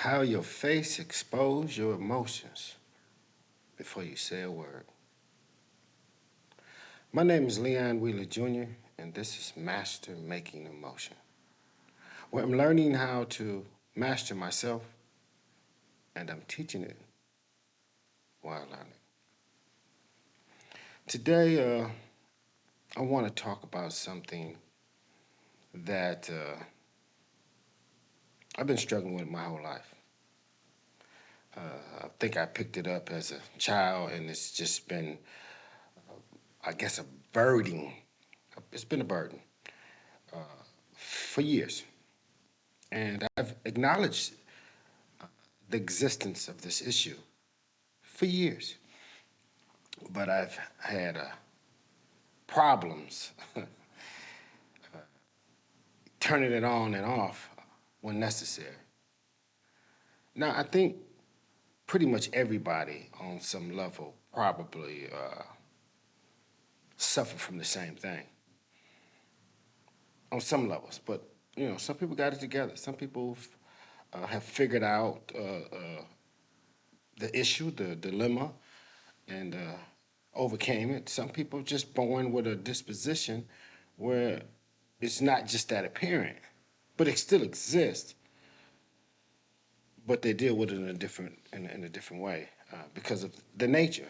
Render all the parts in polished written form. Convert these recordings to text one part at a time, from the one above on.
How your face expose your emotions before you say a word. My name is Leon Wheeler Jr., and this is Master Making Emotion, where I'm learning how to master myself and I'm teaching it while learning. Today, I want to talk about something that I've been struggling with my whole life. I think I picked it up as a child, and it's just been, I guess, a burden. It's been a burden for years. And I've acknowledged the existence of this issue for years. But I've had problems turning it on and off when necessary. Now, I think pretty much everybody on some level probably suffer from the same thing on some levels. But, some people got it together. Some people have figured out the issue, the dilemma, and overcame it. Some people just born with a disposition where it's not just that apparent, but it still exists. But they deal with it in a different way because of their nature,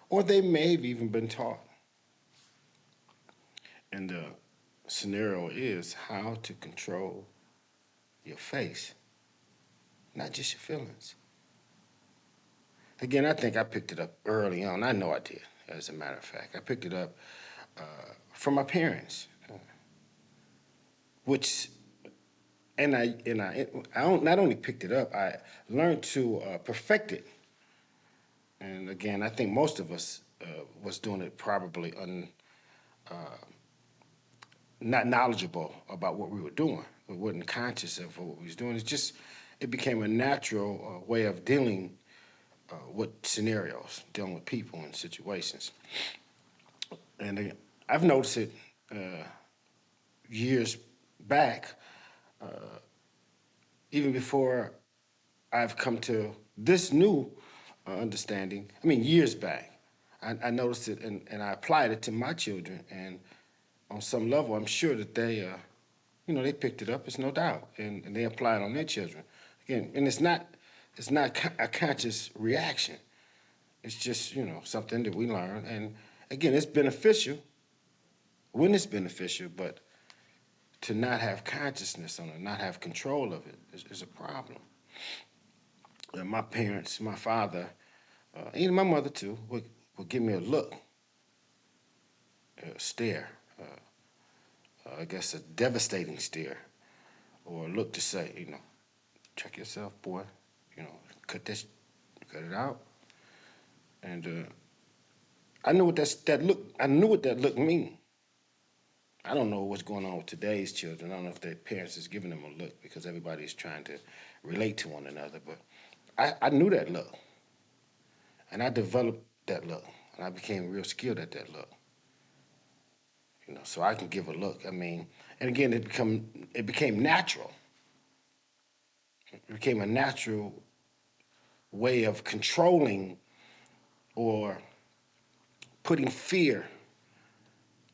or they may have even been taught. And the scenario is how to control your face, not just your feelings. Again, I think I picked it up early on. I know I did, as a matter of fact. I picked it up from my parents, which I don't, not only picked it up, I learned to perfect it. And again, I think most of us was doing it probably not knowledgeable about what we were doing. We weren't conscious of what we was doing. It became a natural way of dealing with scenarios, dealing with people and situations. And I've noticed it years back, even before I've come to this new understanding. I mean, years back, I noticed it and I applied it to my children. And on some level, I'm sure that they picked it up. It's no doubt, and they apply it on their children. Again, and it's not a conscious reaction. It's just something that we learn, and again, it's beneficial when it's beneficial, but to not have consciousness on it, not have control of it, is a problem. My parents, my father, even my mother too, would give me a look, a stare, I guess a devastating stare, or a look to say, check yourself, boy, you know, cut this, cut it out. And I knew what that look. I knew what that look mean. I don't know what's going on with today's children. I don't know if their parents is giving them a look because everybody's trying to relate to one another. But I knew that look, and I developed that look, and I became real skilled at that look. So I can give a look. I mean, and again, it became natural. It became a natural way of controlling or putting fear.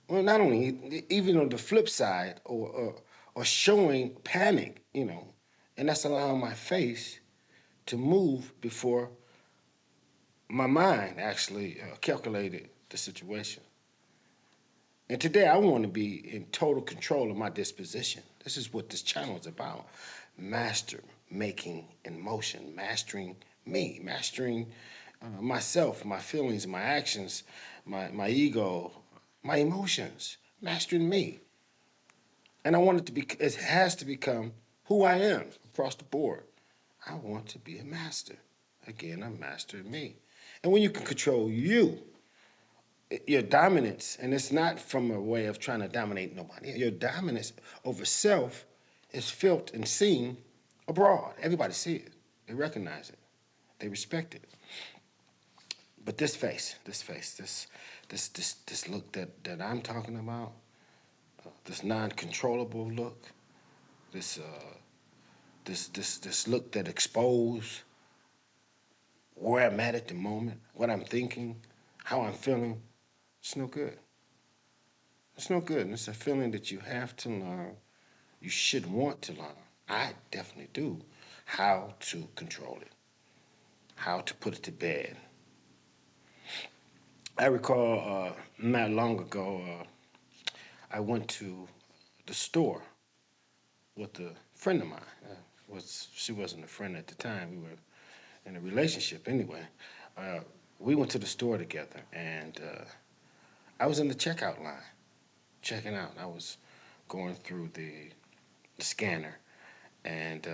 Well, not only even on the flip side, or showing panic, and that's allowing my face to move before my mind actually calculated the situation. And today I want to be in total control of my disposition. This is what this channel is about. Master making in motion, mastering me, mastering myself, my feelings, my actions, my ego, my emotions, mastering me. And I want it has to become who I am across the board. I want to be a master. Again, a master of me. And when you can control you, your dominance, and it's not from a way of trying to dominate nobody, your dominance over self is felt and seen abroad. Everybody see it. They recognize it. They respect it. But this look that I'm talking about, this non-controllable look, this this look that expose where I'm at the moment, what I'm thinking, how I'm feeling. It's no good. It's no good. And it's a feeling that you have to learn. You should want to learn. I definitely do. How to control it. How to put it to bed. I recall not long ago, I went to the store with a friend of mine. She wasn't a friend at the time. We were in a relationship anyway. Uh, we went to the store together, and I was in the checkout line, checking out. I was going through the scanner, and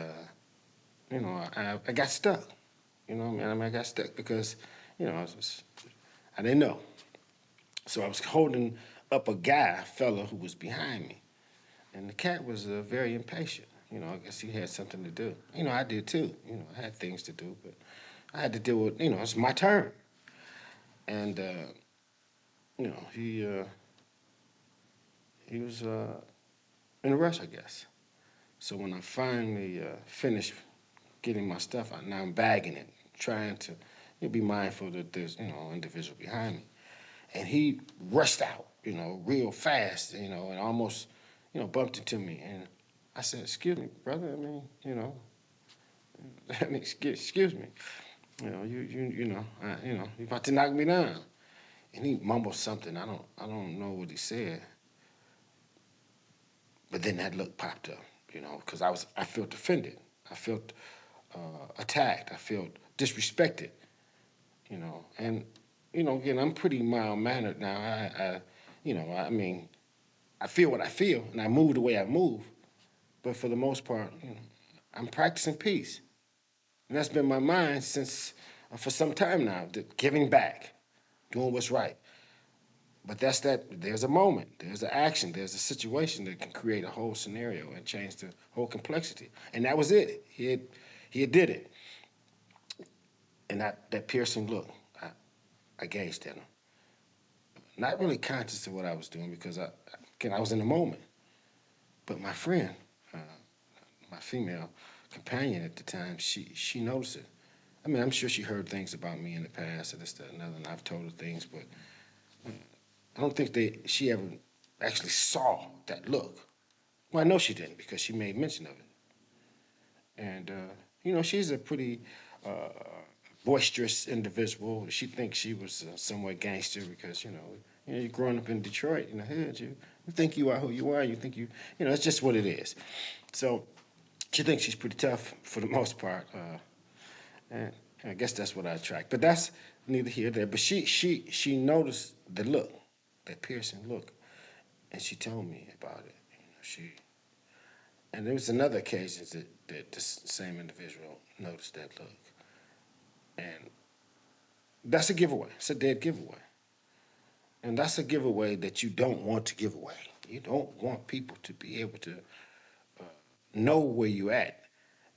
I got stuck. You know, what I mean, I got stuck because, I didn't know. So I was holding up a fella who was behind me, and the cat was very impatient. I guess he had something to do. I did too. I had things to do, but I had to deal with. It's my turn, and he was in a rush, I guess. So when I finally finished getting my stuff out, now I'm bagging it, trying to be mindful that there's an individual behind me, and he rushed out, real fast, and almost bumped into me, and I said, "Excuse me, brother. I mean, excuse me. You're about to knock me down." And he mumbled something. I don't know what he said. But then that look popped up, because I felt offended. I felt attacked. I felt disrespected, And again, I'm pretty mild mannered now. I mean, I feel what I feel, and I move the way I move. But for the most part, I'm practicing peace, and that's been my mind since for some time now. Giving back, doing what's right. But that's that. There's a moment, there's an action, there's a situation that can create a whole scenario and change the whole complexity. And that was it. He had did it. And that piercing look, I gazed at him, not really conscious of what I was doing because again, I was in the moment. But my friend, uh, my female companion at the time, she noticed it. I mean, I'm sure she heard things about me in the past and this, that, and other, and I've told her things, but I don't think she ever actually saw that look. Well, I know she didn't because she made mention of it. And, she's a pretty uh, boisterous individual. She thinks she was somewhat gangster because, you're growing up in Detroit in the hood. You think you are who you are. You think it's just what it is. So she thinks she's pretty tough for the most part. And I guess that's what I attract. But that's neither here nor there. But she noticed the look, that piercing look, and she told me about it. And there was another occasion that this same individual noticed that look. And that's a giveaway. It's a dead giveaway. And that's a giveaway that you don't want to give away. You don't want people to be able to know where you're at,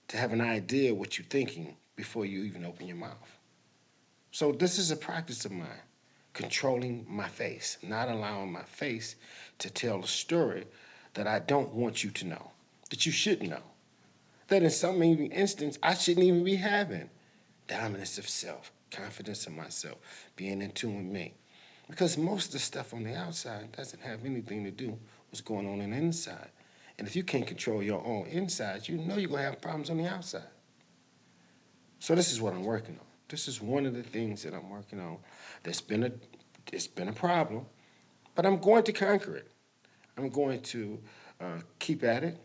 to have an idea what you're thinking before you even open your mouth. So this is a practice of mine, controlling my face, not allowing my face to tell a story that I don't want you to know, that you should know, that in some instance I shouldn't even be having. Dominance of self, confidence in myself, being in tune with me. Because most of the stuff on the outside doesn't have anything to do with what's going on the inside. And if you can't control your own insides, you know you're going to have problems on the outside. So this is what I'm working on. This is one of the things that I'm working on. It's been a problem, but I'm going to conquer it. I'm going to keep at it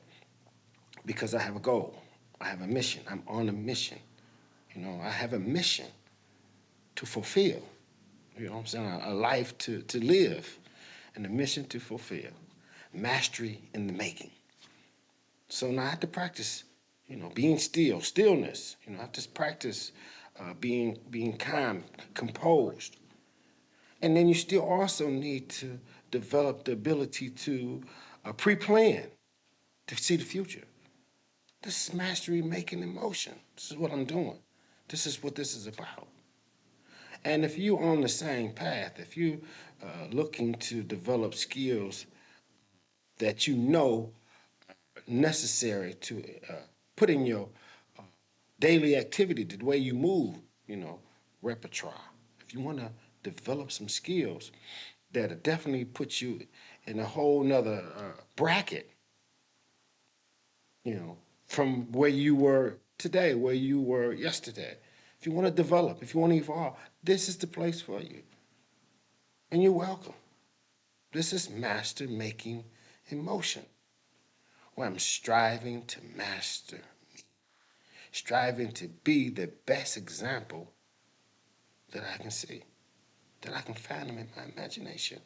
because I have a goal. I have a mission. I'm on a mission. I have a mission to fulfill. You know what I'm saying? A life to live and a mission to fulfill. Mastery in the making. So now I have to practice, being still, stillness. I have to practice being calm, composed. And then you still also need to develop the ability to pre-plan, to see the future. This is mastery making emotion. This is what I'm doing. This is what this is about. And if you're on the same path, if you're looking to develop skills that you know necessary to put in your uh, daily activity, the way you move, you know, repertoire. If you want to develop some skills that'll definitely put you in a whole nother bracket, you know, from where you were today, where you were yesterday. If you want to develop, if you want to evolve, this is the place for you. And you're welcome. This is master making emotion, where I'm striving to master, striving to be the best example that I can see, that I can fathom in my imagination.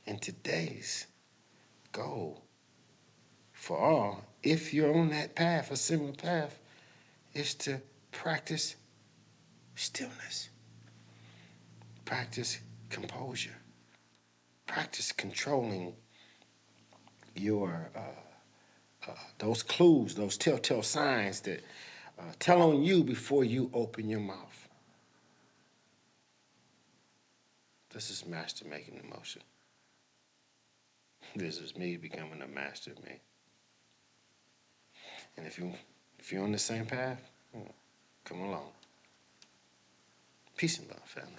And today's goal for all, if you're on that path, a similar path, is to practice stillness, practice composure, practice controlling your those clues, those telltale signs that tell on you before you open your mouth. This is master making emotion. This is me becoming a master of me. And if you're on the same path, come along. Peace and love, family.